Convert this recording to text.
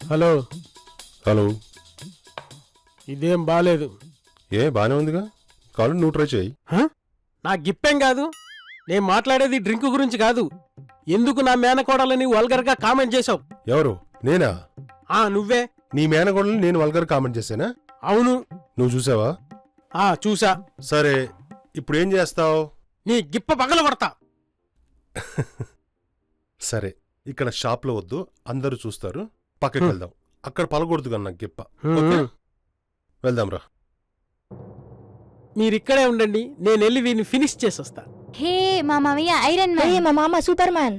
Hello. Hello. ఇదేం బాలేదు. బానే ఉందిగా, కాలు నువ్వు ట్రై చేయి. నా గిప్పేం కాదు. నేను మాట్లాడేది డ్రింక్ గురించి కాదు. ఎందుకు నా మేనకోడలని వల్గర్గా కామెంట్ చేసావు? ఎవరు? నేనా? నువ్వే. నీ మేనగోడలు నేను వల్గర్ కామెంట్ చేశానా? అవును. నువ్వు చూసావా? చూసా. సరే, ఇప్పుడు ఏం చేస్తావు? నీ గిప్ప పగల కొడతా. సరే, ఇక్కడ షాప్లో వద్దు, అందరూ చూస్తారు. పక్కకి వెళ్దాం. అక్కడ పలకూడదు కన్నా గిప్ప. వెళ్దాం రా. మీరిక్కడే ఉండండి, నేను వెళ్ళి వీడిని ఫినిష్ చేసొస్తా. హే మా మామయ్య ఐరన్ మ్యాన్. మా మామ సూపర్ మ్యాన్.